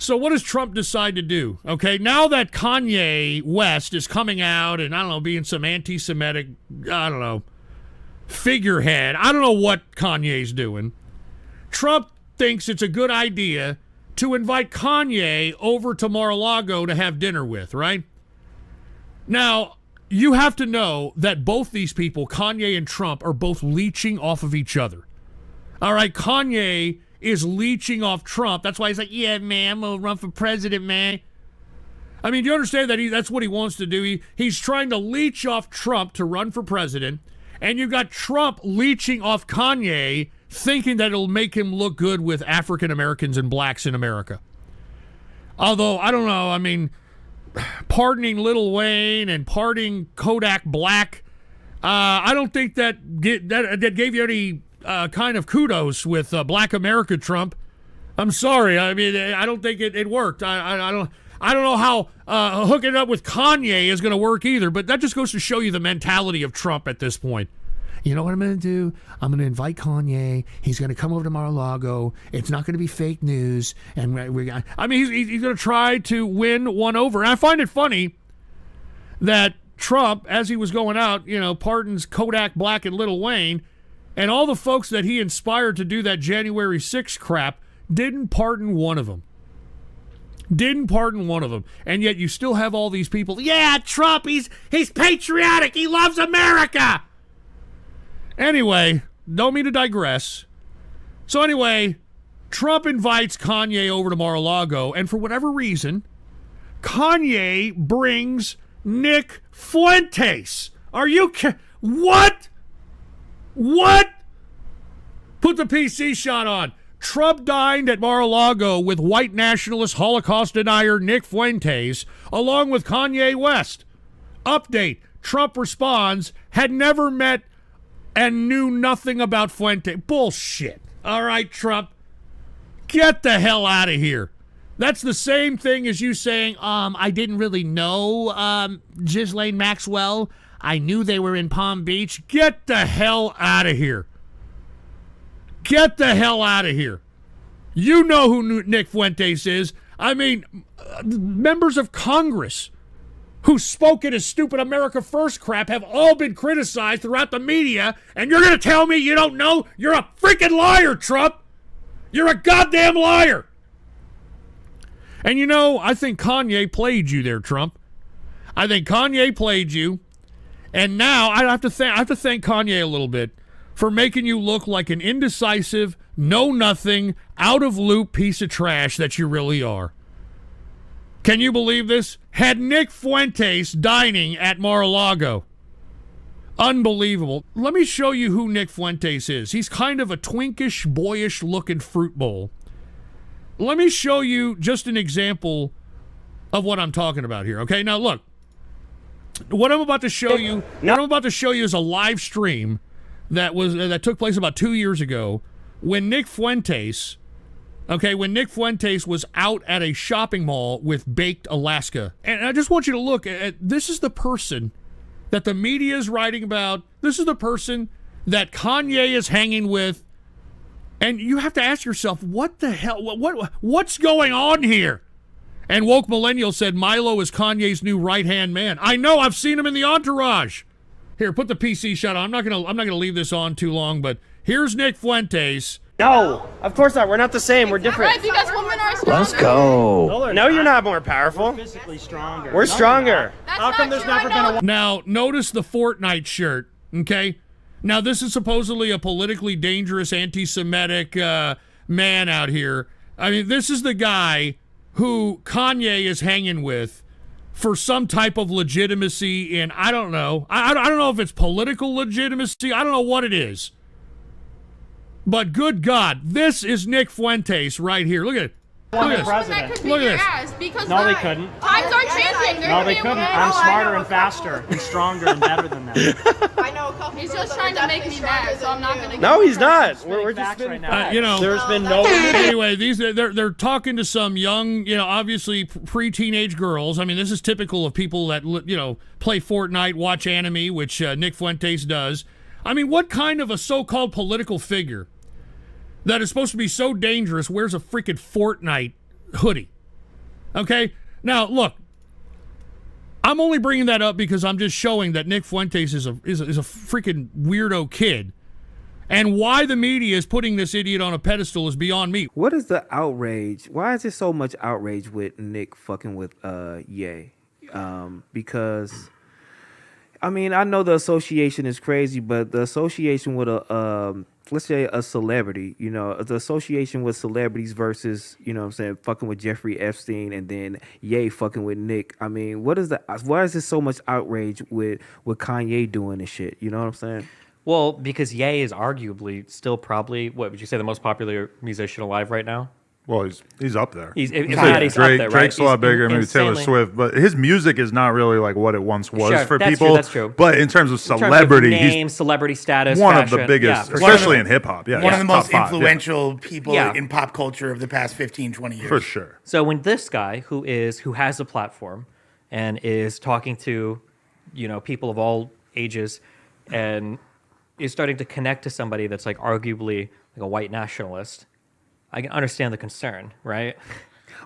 So what does Trump decide to do? Okay, now that Kanye West is coming out and, I don't know, being some anti-Semitic, I don't know, figurehead. I don't know what Kanye's doing. Trump thinks it's a good idea to invite Kanye over to Mar-a-Lago to have dinner with, right? Now, you have to know that both these people, Kanye and Trump, are both leeching off of each other. All right, Kanye is leeching off Trump. That's why he's like, yeah, man, I'm going to run for president, man. I mean, do you understand that that's what he wants to do? He's trying to leech off Trump to run for president, and you've got Trump leeching off Kanye, thinking that it'll make him look good with African Americans and blacks in America. Although, I don't know, I mean, pardoning Lil Wayne and pardoning Kodak Black, I don't think that gave you any kind of kudos with Black America, Trump. I'm sorry. I mean, I don't think it worked. I don't know how hooking it up with Kanye is going to work either, but that just goes to show you the mentality of Trump at this point. You know what I'm going to do? I'm going to invite Kanye. He's going to come over to Mar-a-Lago. It's not going to be fake news. And he's going to try to win one over. And I find it funny that Trump, as he was going out, pardons Kodak Black and Lil Wayne, and all the folks that he inspired to do that January 6th crap didn't pardon one of them. Didn't pardon one of them. And yet you still have all these people, yeah, Trump, he's patriotic. He loves America. Anyway, don't mean to digress. So anyway, Trump invites Kanye over to Mar-a-Lago, and for whatever reason, Kanye brings Nick Fuentes. Are you what? What? Put the PC shot on. Trump dined at Mar-a-Lago with white nationalist Holocaust denier Nick Fuentes, along with Kanye West. Update. Trump responds, had never met and knew nothing about Fuentes. Bullshit. All right, Trump. Get the hell out of here. That's the same thing as you saying, I didn't really know Ghislaine Maxwell. I knew they were in Palm Beach. Get the hell out of here. Get the hell out of here. You know who Nick Fuentes is. I mean, members of Congress who spoke at his stupid America First crap have all been criticized throughout the media, and you're going to tell me you don't know? You're a freaking liar, Trump. You're a goddamn liar. And I think Kanye played you there, Trump. I think Kanye played you. And now I have to thank Kanye a little bit for making you look like an indecisive, know-nothing, out-of-loop piece of trash that you really are. Can you believe this? Had Nick Fuentes dining at Mar-a-Lago. Unbelievable. Let me show you who Nick Fuentes is. He's kind of a twinkish, boyish-looking fruit bowl. Let me show you just an example of what I'm talking about here, okay? Now, look. What I'm about to show you is a live stream that took place about 2 years ago when Nick Fuentes was out at a shopping mall with Baked Alaska. And I just want you to look at this is the person that the media is writing about. This is the person that Kanye is hanging with. And you have to ask yourself, what the hell? What's going on here? And Woke Millennial said Milo is Kanye's new right-hand man. I know, I've seen him in the entourage. Here, put the PC shut on. I'm not gonna leave this on too long, but here's Nick Fuentes. No, of course not. We're not the same. We're different. Right, because women are stronger. Let's go. No, you're not more powerful. We're physically stronger. We're stronger. How come there's never been a... Now, notice the Fortnite shirt, okay? Now, this is supposedly a politically dangerous anti-Semitic man out here. I mean, this is the guy who Kanye is hanging with for some type of legitimacy, and I don't know. I don't know if it's political legitimacy. I don't know what it is. But good God, this is Nick Fuentes right here. Look at it. Look at this. Look at this. Because No, they couldn't. Times are changing. No, they couldn't. I'm smarter and faster and stronger and better than them. I know a couple. He's just trying to make me mad, so I'm not going to. No, he's not. We're Facts just right now. there's been no. Anyway, they're talking to some young, obviously pre-teenage girls. I mean, this is typical of people that play Fortnite, watch anime, which Nick Fuentes does. I mean, what kind of a so-called political figure that is supposed to be so dangerous wears a freaking Fortnite hoodie? Okay? Now, look, I'm only bringing that up because I'm just showing that Nick Fuentes is a freaking weirdo kid. And why the media is putting this idiot on a pedestal is beyond me. What is the outrage? Why is there so much outrage with Nick fucking with Ye? Because I mean, I know the association is crazy, but the association with let's say a celebrity, the association with celebrities versus, what I'm saying, fucking with Jeffrey Epstein and then Ye fucking with Nick. I mean, why is there so much outrage with Kanye doing this shit? You know what I'm saying? Well, because Ye is arguably still probably, what would you say, the most popular musician alive right now? Well, he's up there. He's Drake, up there, right? Drake's a lot bigger, maybe Taylor insanely- Swift, but his music is not really like what it once was Sure, for that's people. true, that's true. But in terms of In terms of celebrity, name, he's celebrity status, one fashion. of the biggest, Yeah, for sure. especially in hip hop. Yeah, One of he's the most top five, influential people Yeah. in pop culture of the past 15, 20 years. for sure. So when this guy who has a platform and is talking to, people of all ages and is starting to connect to somebody that's like arguably like a white nationalist, I can understand the concern, right?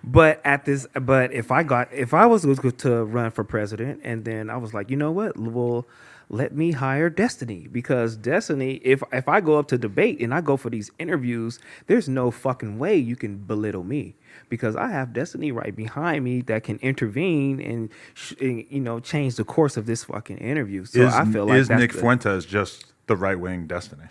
But if I was to run for president and then I was like, you know what? Well, let me hire Destiny, because Destiny, if I go up to debate and I go for these interviews, there's no fucking way you can belittle me, because I have Destiny right behind me that can intervene and change the course of this fucking interview. So I feel like is that's Nick Fuentes just the right wing Destiny?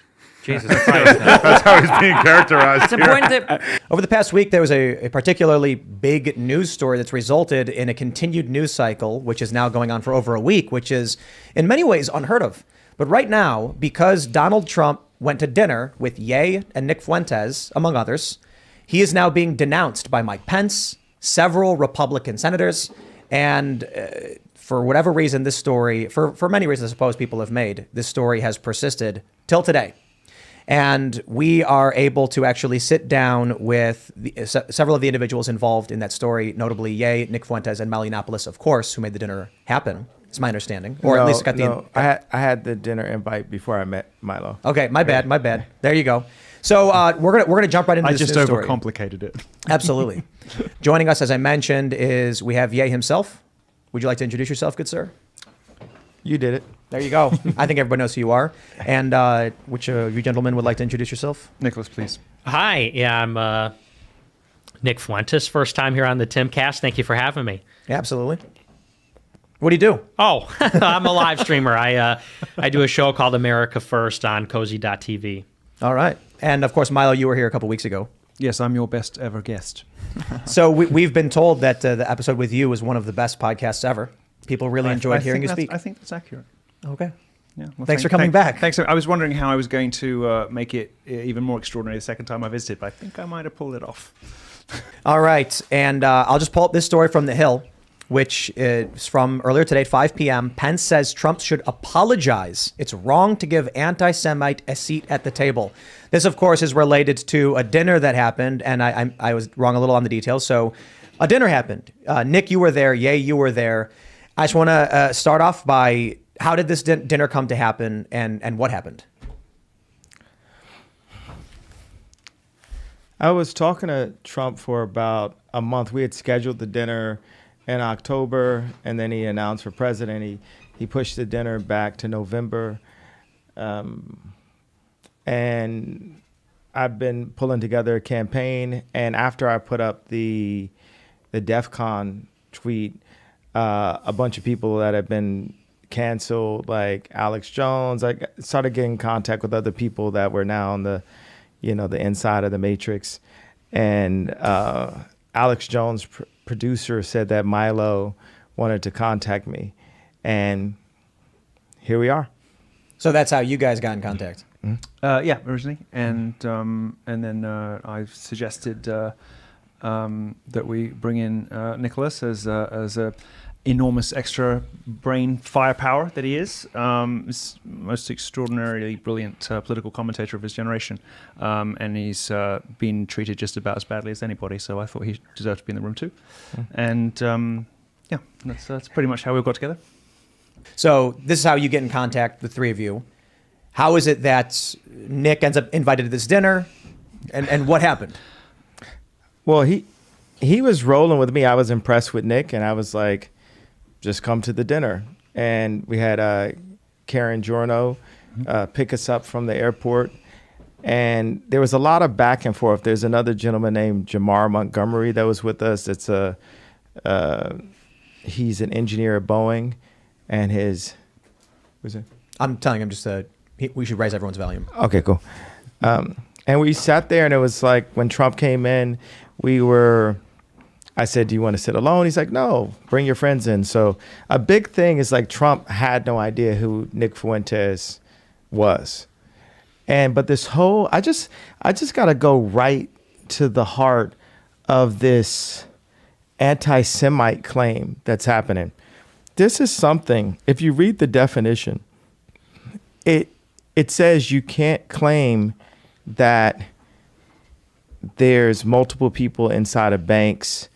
Jesus Christ. That's how he's being characterized. It's here. important that Over the past week, there was a particularly big news story that's resulted in a continued news cycle, which is now going on for over a week, which is in many ways unheard of. But right now, because Donald Trump went to dinner with Ye and Nick Fuentes, among others, he is now being denounced by Mike Pence, several Republican senators, and for whatever reason, this story, for many reasons I suppose people have made, this story has persisted till today. And we are able to actually sit down with several of the individuals involved in that story, notably Ye, Nick Fuentes, and Malinopolis, of course, who made the dinner happen. It's my understanding, or at least got the. I had the dinner invite before I met Milo. Okay, my bad. There you go. So we're gonna jump right into this news story. overcomplicated it. Absolutely. Joining us, as I mentioned, is we have Ye himself. Would you like to introduce yourself, good sir? You did it. There you go. I think everybody knows who you are. And which of you gentlemen would like to introduce yourself? Nicholas, please. Hi, yeah, I'm Nick Fuentes. First time here on the Timcast. Thank you for having me. Yeah, absolutely. What do you do? Oh, I'm a live streamer. I do a show called America First on cozy.tv. All right. And of course, Milo, you were here a couple weeks ago. Yes, I'm your best ever guest. So we've been told that the episode with you was one of the best podcasts ever. People really enjoyed hearing you speak. I think that's accurate. Okay. Yeah. Well, Thanks for coming back. Thanks. I was wondering how I was going to make it even more extraordinary the second time I visited, but I think I might have pulled it off. All right. And I'll just pull up this story from The Hill, which is from earlier today at 5 p.m. Pence says Trump should apologize. It's wrong to give anti-Semite a seat at the table. This, of course, is related to a dinner that happened, and I was wrong a little on the details. So a dinner happened. Nick, you were there. Ye, you were there. I just want to start off by, how did this dinner come to happen, and what happened? I was talking to Trump for about a month. We had scheduled the dinner in October, and then he announced for president. He pushed the dinner back to November. And I've been pulling together a campaign. And after I put up the DEF CON tweet, a bunch of people that have been canceled, like Alex Jones, I started getting in contact with other people that were now on the inside of the matrix. And Alex Jones, producer, said that Milo wanted to contact me. And here we are. So that's how you guys got in contact. Yeah, originally, and then I suggested that we bring in Nicholas as a enormous extra brain firepower that he is. Most extraordinarily brilliant political commentator of his generation, and he's been treated just about as badly as anybody. So I thought he deserved to be in the room too. And yeah, that's pretty much how we got together. So this is how you get in contact, the three of you. How is it that Nick ends up invited to this dinner, and what happened? Well, he he was rolling with me. I was impressed with Nick, and I was like, just come to the dinner. And we had Karen Giorno pick us up from the airport. And there was a lot of back and forth. There's another gentleman named Jamar Montgomery that was with us. He's an engineer at Boeing, and what's it? I'm telling him we should raise everyone's volume. Okay, cool. And we sat there, and it was like when Trump came in, I said, do you want to sit alone? He's like, no, bring your friends in. So a big thing is like Trump had no idea who Nick Fuentes was. But this whole, I just got to go right to the heart of this anti-Semite claim that's happening. This is something, if you read the definition, it says you can't claim that there's multiple people inside of banks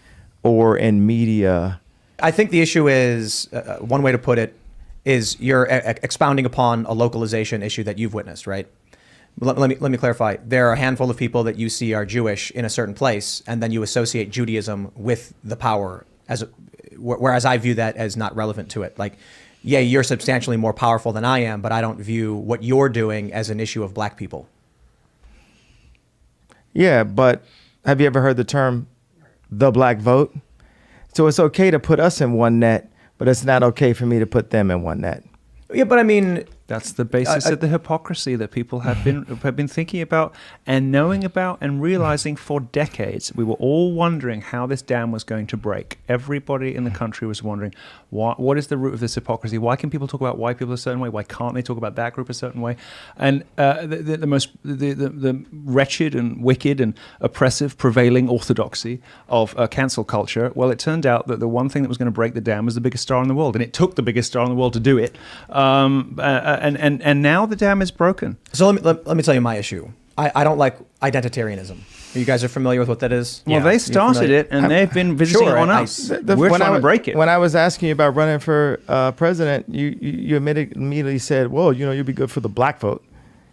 or in media. I think the issue is, one way to put it, is you're expounding upon a localization issue that you've witnessed, right? Let me clarify. There are a handful of people that you see are Jewish in a certain place, and then you associate Judaism with the power, whereas I view that as not relevant to it. Like, yeah, you're substantially more powerful than I am, but I don't view what you're doing as an issue of black people. Yeah, but have you ever heard the term the black vote? So it's okay to put us in one net, but it's not okay for me to put them in one net. Yeah, but I mean, that's the basis of the hypocrisy that people have been thinking about and knowing about and realizing for decades. We were all wondering how this dam was going to break. Everybody in the country was wondering, what is the root of this hypocrisy? Why can people talk about white people a certain way? Why can't they talk about that group a certain way? And the wretched and wicked and oppressive prevailing orthodoxy of cancel culture, well, it turned out that the one thing that was going to break the dam was the biggest star in the world, and it took the biggest star in the world to do it. And now the dam is broken. So let me tell you my issue. I don't like identitarianism. You guys are familiar with what that is? Well, they started it, and they've been visiting on us. We're trying to break it. When I was asking you about running for president, you immediately said, well, you'd be good for the black vote.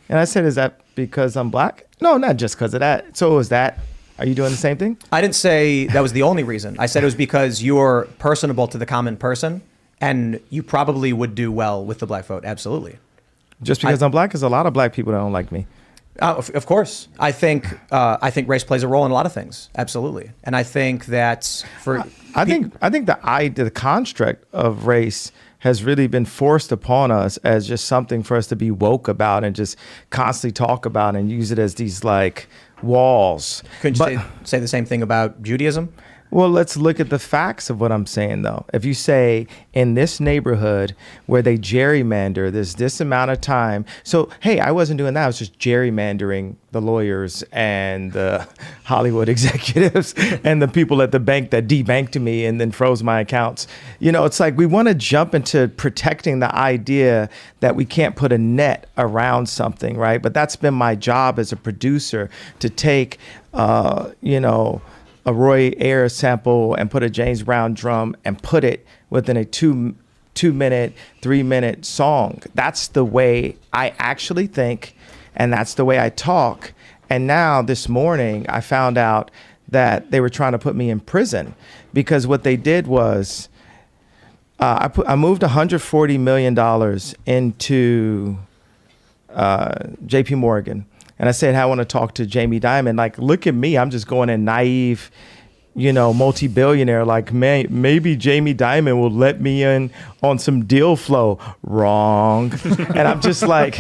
And I said, is that because I'm black? No, not just because of that. So is that, are you doing the same thing? I didn't say that was the only reason. I said it was because you're personable to the common person, and you probably would do well with the black vote. Absolutely. Just because I'm black, because a lot of black people don't like me. Of course. I think race plays a role in a lot of things. Absolutely. And I think that I think the construct of race has really been forced upon us as just something for us to be woke about and just constantly talk about and use it as these like walls. Couldn't you say the same thing about Judaism? Well, let's look at the facts of what I'm saying, though. If you say in this neighborhood where they gerrymander, there's this amount of time. So, hey, I wasn't doing that. I was just gerrymandering the lawyers and the Hollywood executives and the people at the bank that debanked me and then froze my accounts. It's like we want to jump into protecting the idea that we can't put a net around something, right? But that's been my job as a producer to take, a Roy Ayers sample and put a James Brown drum and put it within a 2-minute, 3-minute song. That's the way I actually think, and that's the way I talk. And now this morning I found out that they were trying to put me in prison because what they did was I moved $140 million into JP Morgan. And I said, I want to talk to Jamie Dimon. Like, look at me. I'm just going in naive, multi-billionaire. Like, maybe Jamie Dimon will let me in on some deal flow. Wrong. And I'm just like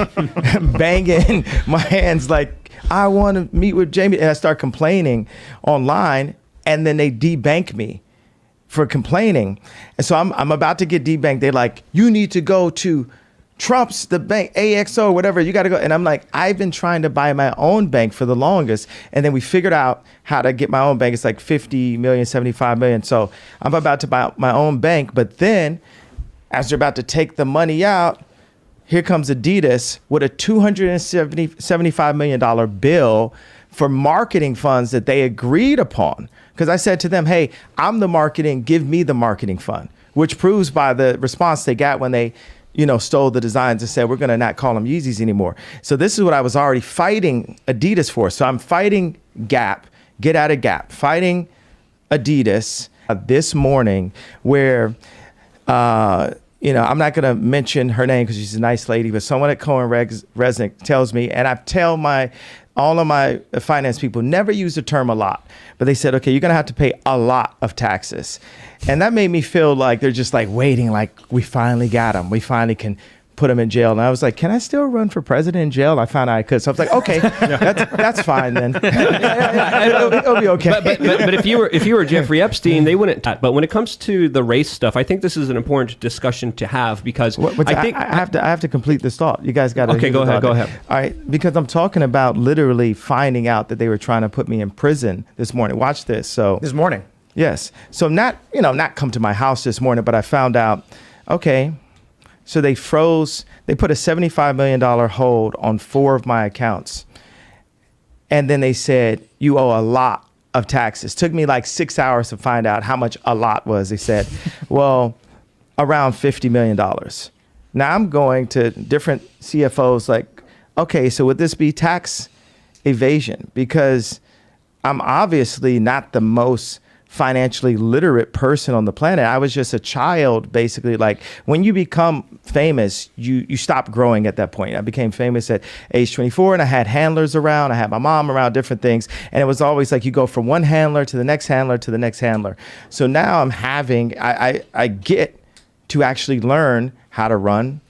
banging my hands like, I want to meet with Jamie. And I start complaining online. And then they debank me for complaining. And so I'm about to get debanked. They're like, you need to go to Trump's, the bank, AXO, whatever, you got to go. And I'm like, I've been trying to buy my own bank for the longest. And then we figured out how to get my own bank. It's like 50 million, 75 million. So I'm about to buy my own bank. But then as they're about to take the money out, here comes Adidas with a $275 million bill for marketing funds that they agreed upon. Because I said to them, hey, I'm the marketing, give me the marketing fund, which proves by the response they got when they stole the designs and said, we're going to not call them Yeezys anymore. So this is what I was already fighting Adidas for. So I'm fighting Gap, get out of Gap, fighting Adidas this morning where, I'm not going to mention her name because she's a nice lady, but someone at Cohen Resnick tells me, and I tell all of my finance people, never use the term a lot, but they said, okay, you're going to have to pay a lot of taxes. And that made me feel like they're just like waiting, like we finally got them. We finally can put him in jail. And I was like, can I still run for president in jail? I found out I could. So I was like, okay, that's fine then. It'll be okay. But if you were Jeffrey Epstein, they wouldn't. But when it comes to the race stuff, I think this is an important discussion to have because I have to complete this thought. You guys got to. Okay, go ahead. All right, because I'm talking about literally finding out that they were trying to put me in prison this morning. Watch this. So this morning. Yes. So not come to my house this morning, but I found out, okay, so they put a $75 million hold on 4 of my accounts. And then they said, you owe a lot of taxes. Took me like 6 hours to find out how much a lot was. They said, well, around $50 million. Now I'm going to different CFOs like, okay, so would this be tax evasion? Because I'm obviously not the most financially literate person on the planet. I was just a child, basically. Like when you become famous, you stop growing at that point. I became famous at age 24 and I had handlers around. I had my mom around, different things. And it was always like you go from one handler to the next handler to the next handler. So now I get to actually learn how to run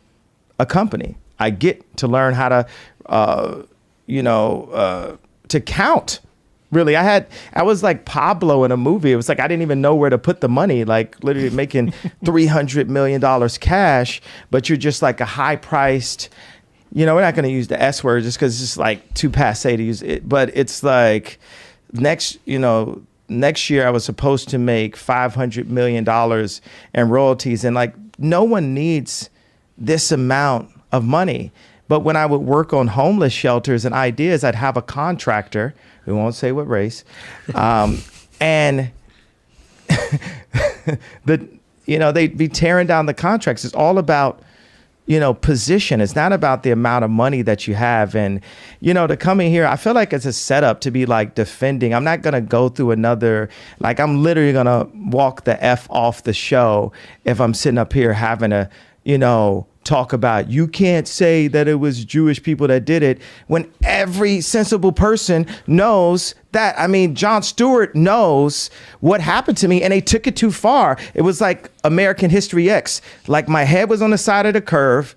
a company. I get to learn how to count. Really, I was like Pablo in a movie. It was like I didn't even know where to put the money, like literally making $300 million cash, but you're just like a high-priced, we're not going to use the S word just because it's just like too passe to use it. But it's like next year I was supposed to make $500 million in royalties. And like no one needs this amount of money. But when I would work on homeless shelters and ideas, I'd have a contractor, we won't say what race, and they'd be tearing down the contracts. It's all about, position. It's not about the amount of money that you have. And, to come in here, I feel like it's a setup to be like defending. I'm not going to go through I'm literally going to walk the F off the show if I'm sitting up here having a, talk about you can't say that it was Jewish people that did it when every sensible person knows that. I mean, Jon Stewart knows what happened to me and they took it too far. It was like American History X. Like my head was on the side of the curve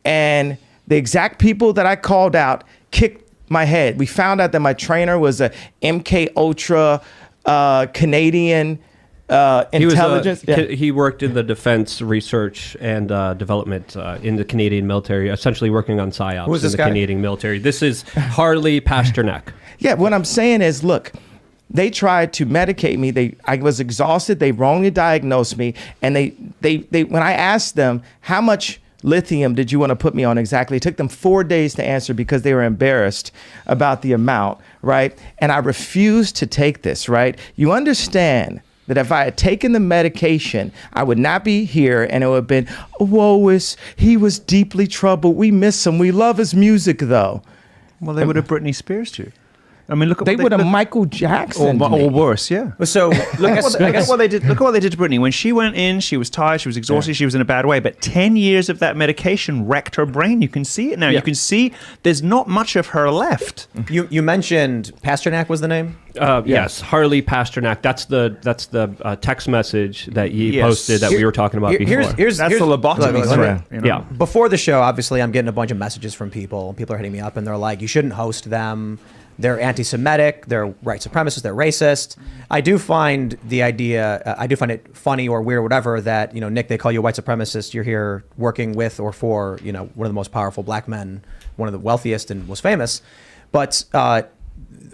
and the exact people that I called out kicked my head. We found out that my trainer was a MK Ultra Canadian intelligence. He worked in the defense research and development in the Canadian military, essentially working on PSYOPs Who's in this the guy? Canadian military. This is Harley Pasternak. Yeah, what I'm saying is, look, they tried to medicate me. I was exhausted. They wrongly diagnosed me, and they when I asked them how much lithium did you want to put me on exactly, it took them 4 days to answer because they were embarrassed about the amount, right? And I refused to take this, right? You understand that if I had taken the medication, I would not be here, and it would have been, he was deeply troubled. We miss him. We love his music, though. Well, they would have Britney Spears too. I mean, look at they would have Michael Jackson or worse, yeah. So look at what they did. Look at what they did to Britney. When she went in, she was tired, she was exhausted, she was in a bad way. But 10 years of that medication wrecked her brain. You can see it now. Yeah. You can see there's not much of her left. You mentioned Pasternak was the name. Yes, Harley Pasternak. That's the text message that you posted that we were talking about before. Here's the lobotomy thread. Yeah. Before the show, obviously, I'm getting a bunch of messages from people. People are hitting me up, and they're like, "You shouldn't host them. They're anti-Semitic. They're white supremacists. They're racist." I do find it funny or weird, or whatever, that Nick, they call you a white supremacist. You're here working with or for one of the most powerful black men, one of the wealthiest and most famous, but.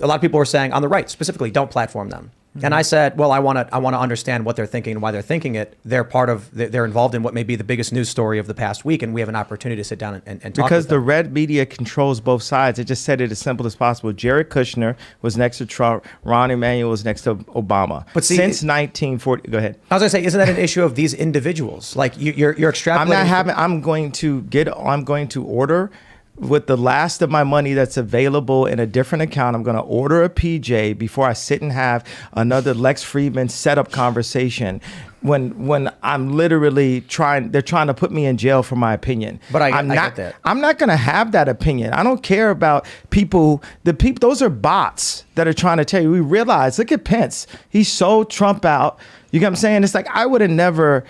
A lot of people were saying on the right specifically, don't platform them. Mm-hmm. And I said, well, I want to understand what they're thinking and why they're thinking it. They're they're involved in what may be the biggest news story of the past week, and we have an opportunity to sit down and talk. Because the red media controls both sides. It just said it as simple as possible. Jared Kushner was next to Trump. Ron Emanuel was next to Obama. But see, since 1940, go ahead. I was going to say, isn't that an issue of these individuals? Like you're extrapolating. I'm going to order with the last of my money that's available in a different account, I'm going to order a PJ before I sit and have another Lex Friedman setup conversation. When I'm literally they're trying to put me in jail for my opinion. But I not, get that. I'm not going to have that opinion. I don't care about people. Those are bots that are trying to tell you. We realize, look at Pence. He sold Trump out. You get what I'm saying? It's like, I would have never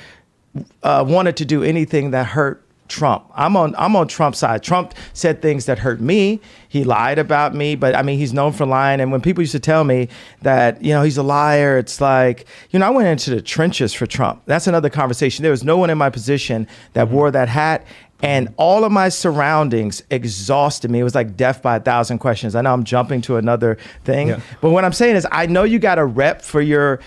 wanted to do anything that hurt Trump. I'm on Trump's side. Trump said things that hurt me. He lied about me, but I mean, he's known for lying. And when people used to tell me that, he's a liar, it's like, I went into the trenches for Trump. That's another conversation. There was no one in my position that wore that hat. And all of my surroundings exhausted me. It was like death by 1,000 questions. I know I'm jumping to another thing, but what I'm saying is, I know you got a rep for your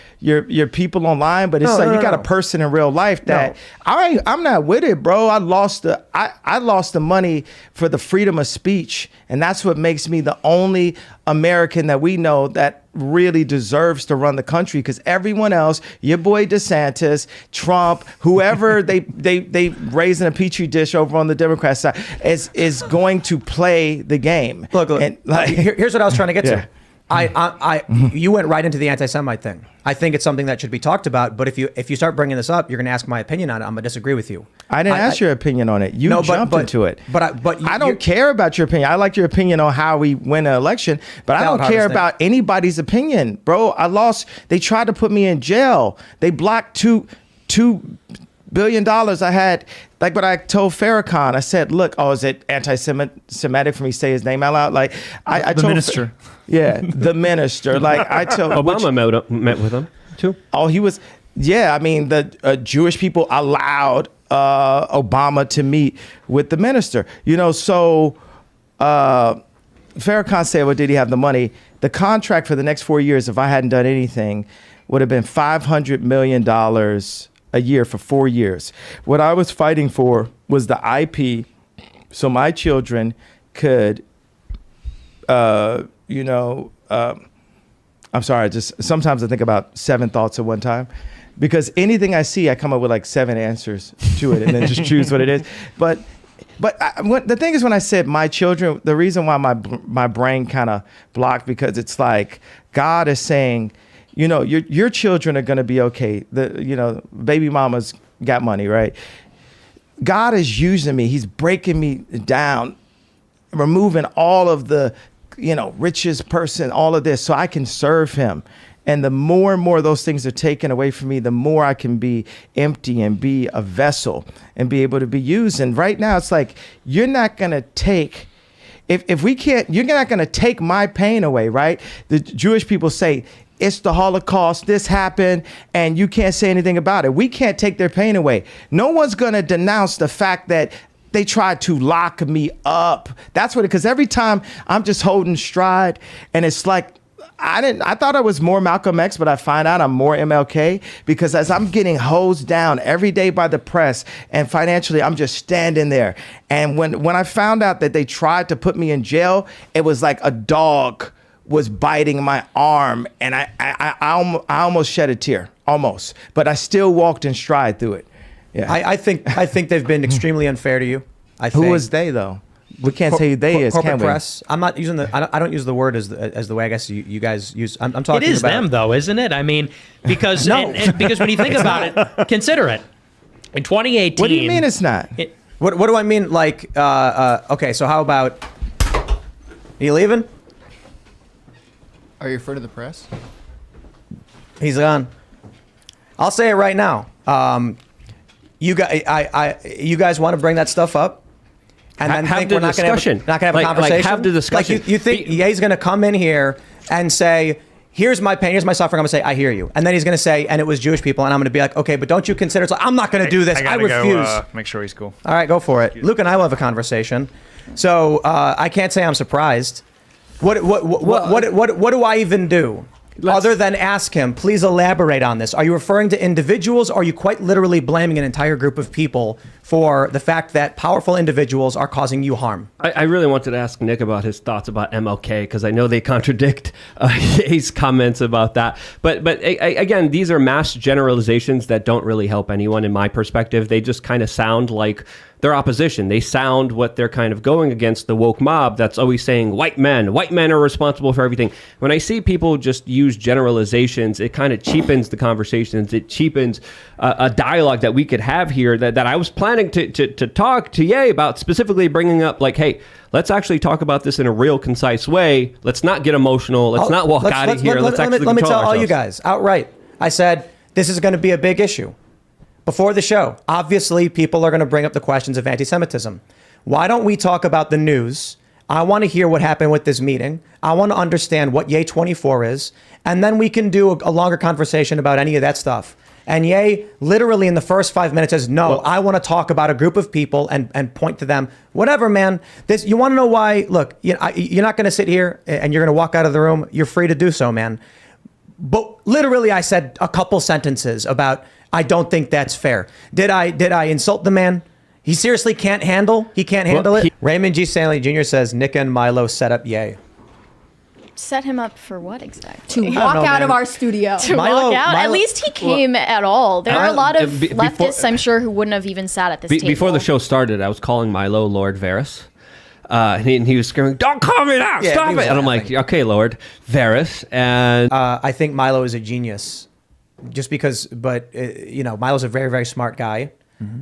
people online, but it's you got a person in real life that I'm not with it, bro. I lost the money for the freedom of speech, and that's what makes me the only American that we know that really deserves to run the country, because everyone else, your boy DeSantis, Trump, whoever they raise in a petri dish over on the Democrat side is going to play the game. Look, and here's what I was trying to get to. You went right into the anti-Semite thing. I think it's something that should be talked about. But if you start bringing this up, you're going to ask my opinion on it. I'm going to disagree with you. I didn't ask your opinion on it. You jumped into it. But I don't care about your opinion. I like your opinion on how we win an election, but I don't care about anybody's opinion, bro. I lost. They tried to put me in jail. They blocked $2 billion I had. Like what I told Farrakhan, I said, look, is it anti-Semitic for me to say his name out loud? Like I told minister. The minister. Like I told Obama met with him too. Oh, he was. Yeah, I mean, the Jewish people allowed Obama to meet with the minister. So Farrakhan said, well, did he have the money? The contract for the next 4 years, if I hadn't done anything, would have been $500 million a year for 4 years. What I was fighting for was the IP, so my children could, I'm sorry, just sometimes I think about 7 thoughts at one time, because anything I see, I come up with like 7 answers to it and then just choose what it is. But the thing is, when I said my children, the reason why my brain kind of blocked, because it's like God is saying, your children are going to be okay. Baby mama's got money, right? God is using me. He's breaking me down, removing all of the, richest person, all of this, so I can serve him. And the more and more those things are taken away from me, the more I can be empty and be a vessel and be able to be used. And right now, it's like, you're not going to take, if we can't, you're not going to take my pain away, right? The Jewish people say, it's the Holocaust, this happened, and you can't say anything about it. We can't take their pain away. No one's going to denounce the fact that they tried to lock me up. That's what, because every time I'm just holding stride, and it's like, I thought I was more Malcolm X, but I find out I'm more MLK, because as I'm getting hosed down every day by the press and financially, I'm just standing there. And when I found out that they tried to put me in jail, it was like a dog was biting my arm, and I almost shed a tear, almost, but I still walked in stride through it. Yeah, I think they've been extremely unfair to you. Who was they though? We can't say who they is, corporate can we? press. I'm not using I don't use the word as the way I guess you guys use. I'm talking. It is about them though, isn't it? I mean, because because when you think about it, consider it. In 2018. What do you mean it's not? What do I mean? Like, okay, so how about? Are you leaving? Are you referring to the press? He's gone. I'll say it right now. You guys want to bring that stuff up? And then have think the we're not going to have a conversation? Like have the discussion. Like you think Ye's going to come in here and say, here's my pain, here's my suffering. I'm going to say, I hear you. And then he's going to say, and it was Jewish people. And I'm going to be like, okay, but don't you consider, it's like, I'm not going to do this. I refuse. Make sure he's cool. All right, go for it. Luke and I will have a conversation. So I can't say I'm surprised. What do I even do? Other than ask him, please elaborate on this. Are you referring to individuals, or are you quite literally blaming an entire group of people for the fact that powerful individuals are causing you harm? I really wanted to ask Nick about his thoughts about MLK, because I know they contradict his comments about that. But again, these are mass generalizations that don't really help anyone in my perspective. They just kind of sound like their opposition. They sound what they're kind of going against, the woke mob that's always saying white men are responsible for everything. When I see people just use generalizations, it kind of cheapens the conversations. It cheapens a dialogue that we could have here that I was planning to talk to Ye about, specifically bringing up like, hey, let's actually talk about this in a real concise way. Let's not get emotional. Let's not walk out of here. Let's actually let me tell all ourselves. you guys outright. I said, this is going to be a big issue. Before the show, obviously, people are going to bring up the questions of anti-Semitism. Why don't we talk about the news? I want to hear what happened with this meeting. I want to understand what Ye 24 is. And then we can do a longer conversation about any of that stuff. And Ye literally in the first 5 minutes says, no, I want to talk about a group of people and point to them. Whatever, man. This, you want to know why? Look, you're not going to sit here and you're going to walk out of the room. You're free to do so, man. But literally, I said a couple sentences about, I don't think that's fair. Did I insult the man? He seriously can't handle. He can't handle it. Raymond G. Stanley Jr. says Nick and Milo set up Ye. Set him up for what exactly? To walk out of our studio. To walk out? At least he came at all. There are a lot of leftists, I'm sure, who wouldn't have even sat at this table. Before the show started, I was calling Milo Lord Varys. And he was screaming, "Don't call me that! Yeah, Stop it!" And I'm like, "Okay, Lord Varys." And I think Milo is a genius, just because. But Milo's a very, very smart guy,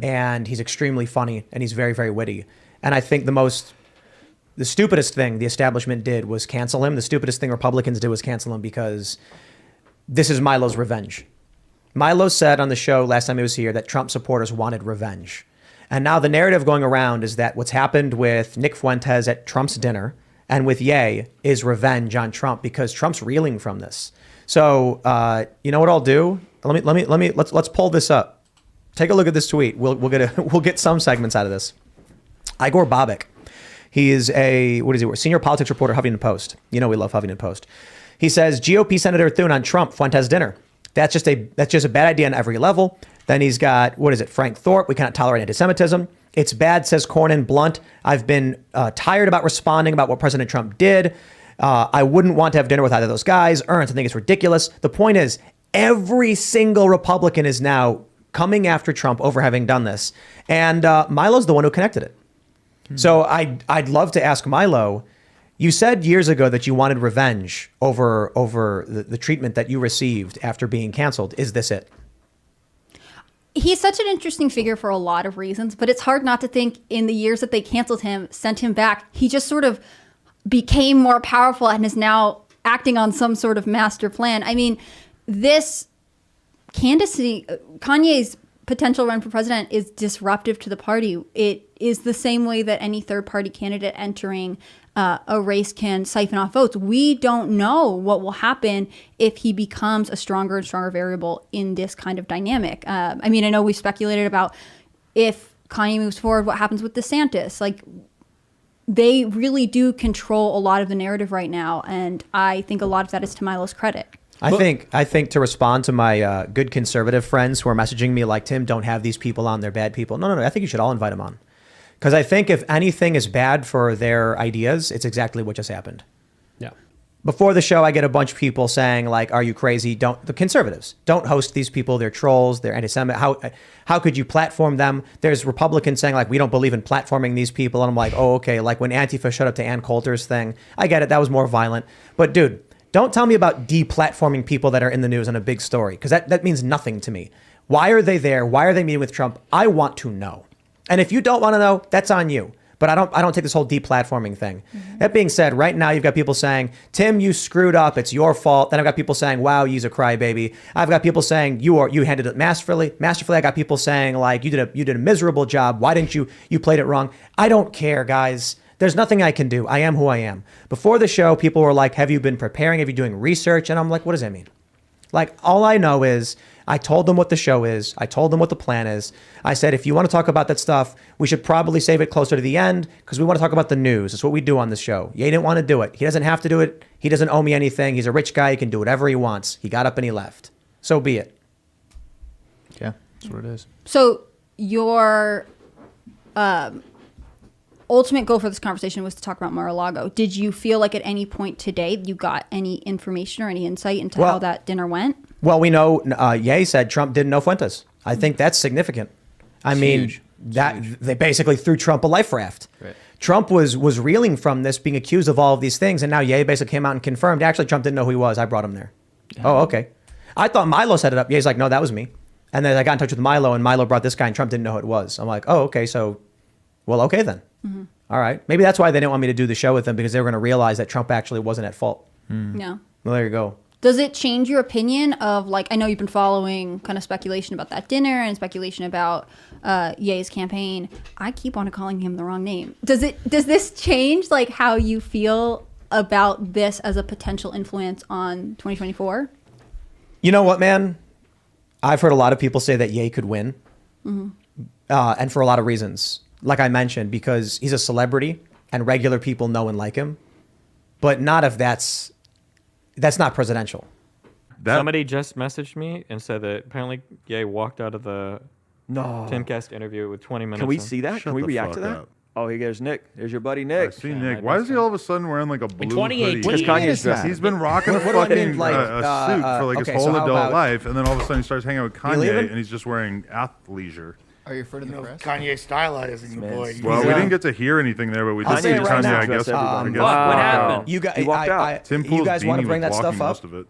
and he's extremely funny, and he's very, very witty. And I think the stupidest thing the establishment did was cancel him. The stupidest thing Republicans did was cancel him, because this is Milo's revenge. Milo said on the show last time he was here that Trump supporters wanted revenge. And now the narrative going around is that what's happened with Nick Fuentes at Trump's dinner and with Ye is revenge on Trump, because Trump's reeling from this. So you know what I'll do? Let's pull this up. Take a look at this tweet. We'll get some segments out of this. Igor Bobek. He is a senior politics reporter, Huffington Post. You know we love Huffington Post. He says GOP Senator Thune on Trump Fuentes dinner. That's just a bad idea on every level. Then he's got, Frank Thorpe. We cannot tolerate anti-Semitism. It's bad, says Cornyn Blunt. I've been tired about responding about what President Trump did. I wouldn't want to have dinner with either of those guys. Ernst, I think it's ridiculous. The point is, every single Republican is now coming after Trump over having done this. And Milo's the one who connected it. So I'd love to ask Milo, you said years ago that you wanted revenge over the treatment that you received after being canceled. Is this it? He's such an interesting figure for a lot of reasons, but it's hard not to think in the years that they canceled him, sent him back, he just sort of became more powerful and is now acting on some sort of master plan. I mean, this candidacy, Kanye's potential run for president is disruptive to the party. It is the same way that any third party candidate entering a race can siphon off votes. We don't know what will happen if he becomes a stronger and stronger variable in this kind of dynamic. I know we speculated about if Kanye moves forward, what happens with DeSantis. Like, they really do control a lot of the narrative right now, and I think a lot of that is to Milo's credit. I think to respond to my good conservative friends who are messaging me like, Tim, don't have these people on, they're bad people. No. I think you should all invite them on. Because I think if anything is bad for their ideas, it's exactly what just happened. Yeah. Before the show, I get a bunch of people saying, like, are you crazy? The conservatives, don't host these people. They're trolls. They're anti-Semitic. How could you platform them? There's Republicans saying, like, we don't believe in platforming these people. And I'm like, oh, okay. Like when Antifa showed up to Ann Coulter's thing. I get it. That was more violent. But dude, don't tell me about deplatforming people that are in the news on a big story, because that means nothing to me. Why are they there? Why are they meeting with Trump? I want to know. And if you don't want to know, that's on you. But I don't take this whole deplatforming thing. Mm-hmm. That being said, right now you've got people saying, Tim, you screwed up. It's your fault. Then I've got people saying, wow, you's a crybaby. I've got people saying you handled it masterfully. I got people saying, like, you did a miserable job. Why didn't you played it wrong? I don't care, guys. There's nothing I can do. I am who I am. Before the show, people were like, have you been preparing? Have you doing research? And I'm like, what does that mean? Like, all I know is I told them what the show is. I told them what the plan is. I said, if you want to talk about that stuff, we should probably save it closer to the end, because we want to talk about the news. That's what we do on the show. Ye didn't want to do it. He doesn't have to do it. He doesn't owe me anything. He's a rich guy. He can do whatever he wants. He got up and he left. So be it. Yeah, that's what it is. So your ultimate goal for this conversation was to talk about Mar-a-Lago. Did you feel like at any point today you got any information or any insight into how that dinner went? Well, we know Ye said Trump didn't know Fuentes. I think that's significant. I mean, huge. that they basically threw Trump a life raft. Right. Trump was reeling from this, being accused of all of these things, and now Ye basically came out and confirmed. Actually, Trump didn't know who he was. I brought him there. Oh, okay. I thought Milo set it up. Ye's like, no, that was me. And then I got in touch with Milo, and Milo brought this guy, and Trump didn't know who it was. I'm like, oh, okay, so, well, okay then. All right. Maybe that's why they didn't want me to do the show with them, because they were going to realize that Trump actually wasn't at fault. No. Well, there you go. Does it change your opinion of, like, I know you've been following kind of speculation about that dinner and speculation about Ye's campaign. I keep on calling him the wrong name. Does this change, like, how you feel about this as a potential influence on 2024? You know what, man? I've heard a lot of people say that Ye could win. And for a lot of reasons. Like I mentioned, because he's a celebrity and regular people know and like him. But not if that's not presidential. Somebody just messaged me and said that apparently Ye walked out of the No. Timcast interview with 20 minutes. Can we in. see that? Shut Can we the react to fuck that? up. Oh, here goes Nick. There's your buddy I Nick. see Nick. Why is he all of a sudden wearing like a blue hoodie? 2018. Because Kanye's dressed. He's been rocking a What do I fucking mean, like, a suit for like okay, his so whole how adult about- life, and then all of a sudden he starts hanging out with You leaving? Kanye, and he's just wearing athleisure. Are you afraid of the press? Kanye stylizing the boy. Well, we Yeah. didn't get to hear anything there, but we did Kanye see right Kanye. now I guess. dressed everybody. I guess What happened? You guys, He walked out. Tim you Pool's guys want beanie to bring was that blocking stuff up? most of it.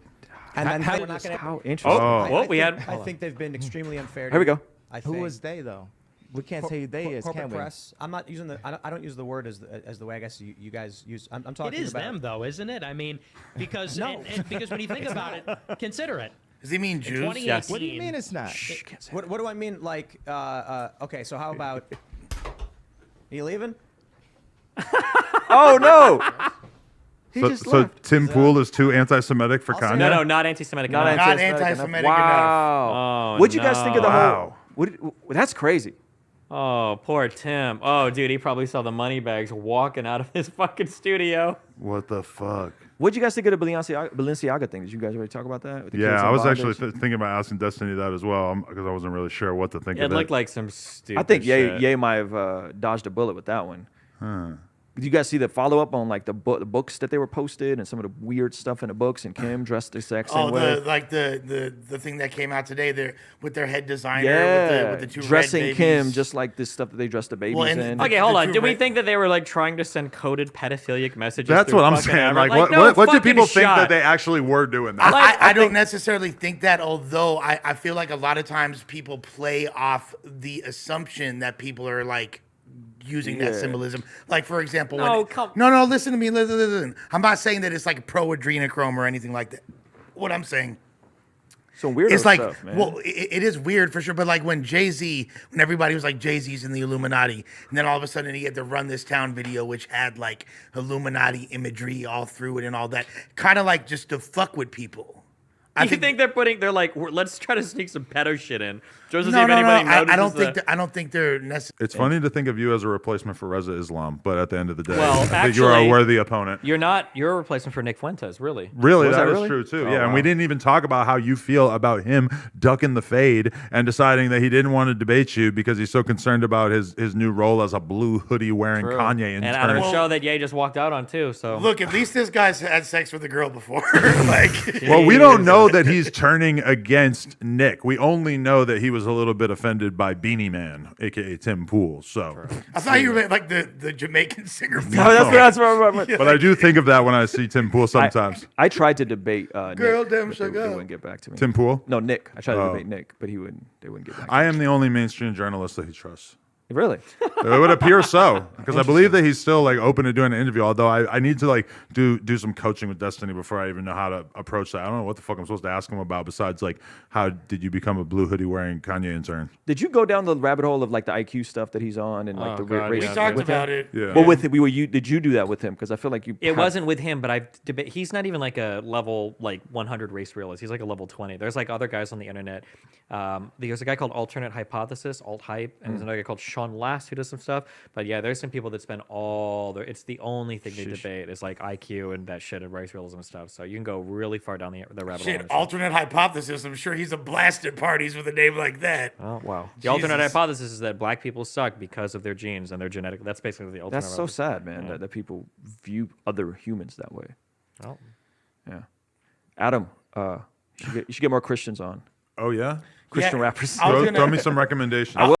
And then How, we're not gonna, how interesting. Oh, we had. I think they've been extremely unfair. Here we go. I Who think. was they though? We can't say they is, corporate can we? press. I'm not using the. I don't use the word as the way I guess you guys use. I'm talking It is about them, though, isn't it? I mean, because because when you think about it, consider it. Does he mean In Jews? 2018, What do you mean it's not? What do I mean? Like, okay, so how about? Are you leaving? Oh no! He So, just so left. Tim Pool is too anti-Semitic for Kanye. No, not anti-Semitic. Not enough. Not anti-Semitic anti-Semitic enough. enough. Wow. Oh, What'd you guys think of the Wow. whole? That's crazy. Oh, poor Tim. Oh, dude, he probably saw the money bags walking out of his fucking studio. What the fuck? What'd you guys think of the Balenciaga thing? Did you guys already talk about that? With the kids Yeah, in I was bondage? actually thinking about asking Destiny that as well, because I wasn't really sure what to think It of it. looked like some stupid I think shit. Ye might have dodged a bullet with that one. Did you guys see the follow up on like the books that they were posted and some of the weird stuff in the books and Kim dressed the exact same Oh, way? the thing that came out today, there with their head designer, Yeah, with the two dressing red Kim babies. just like this stuff that they dressed the babies Well, and in. the- Okay, hold on. two Do we red- think that they were like trying to send coded pedophilic messages? That's through what I'm fucking saying. Everett? Like, no what do fucking people think shot. that they actually were doing that? I don't necessarily think that, although I feel like a lot of times people play off the assumption that people are like using that Yeah. symbolism. Like, for example, No, no, listen to me, listen. I'm not saying that it's like pro adrenochrome or anything like that. What I'm saying, Some weird it's like, stuff, man. well, it is weird for sure, but like when Jay-Z, when everybody was like, Jay-Z's in the Illuminati, and then all of a sudden he had the Run This Town video, which had like Illuminati imagery all through it and all that, kind of like just to fuck with people. I think they're like, let's try to sneak some pedo shit in, just to see No, if no, no. anybody notices. I don't think I don't think they're necessary. It's funny to think of you as a replacement for Reza Islam, but at the end of the day, Well, I think you are a actually, worthy opponent. You're not. You're a replacement for Nick Fuentes, really. Really, Was that that is really? true too. Oh, Yeah, and wow. we didn't even talk about how you feel about him ducking the fade and deciding that he didn't want to debate you because he's so concerned about his new role as a blue hoodie wearing True. Kanye and out of a intern. show that Ye just walked out on too. So Look, at least this guy's had sex with a girl before. Like, Well, we don't know that he's turning against Nick. We only know that he was a little bit offended by Beanie Man, aka Tim Pool. So, I thought you meant like the Jamaican singer. that's right. but I do think of that when I see Tim Pool sometimes. I tried to debate Girl, Nick, damn but sugar. they wouldn't get back to me. Tim Pool? No, Nick. I tried to Oh. debate Nick, but they wouldn't get back to I am the only mainstream journalist that he trusts. me. Really? It would appear so, because I believe that he's still like open to doing an interview. Although I need to like do some coaching with Destiny before I even know how to approach that. I don't know what the fuck I'm supposed to ask him about besides like how did you become a blue hoodie wearing Kanye intern? Did you go down the rabbit hole of like the IQ stuff that he's on and like Oh, the God, race? yeah. We talked with him? about it. Yeah. Well, with did you do that with him? Because I feel like you. it wasn't with him, but I've debated. He's not even like a level like 100 race realist. He's like a level 20. There's like other guys on the internet. There's a guy called Alternate Hypothesis, Alt Hype, and there's another guy called Sean Last who does some stuff. But yeah, there's some people that spend all their. It's the only thing they debate is like IQ and that shit and race realism and stuff. So you can go really far down the rabbit hole. Shit, alternate hypothesis. I'm sure he's a blast at parties with a name like that. Oh wow! The alternate Jesus. hypothesis is that black people suck because of their genes and their genetic. That's basically the alternate. That's so hypothesis. sad, man. That people view other humans that way. Well, Yeah. Adam, you should get more Christians on. Oh yeah, Christian Yeah, rappers. I was throw gonna- me some recommendations. I will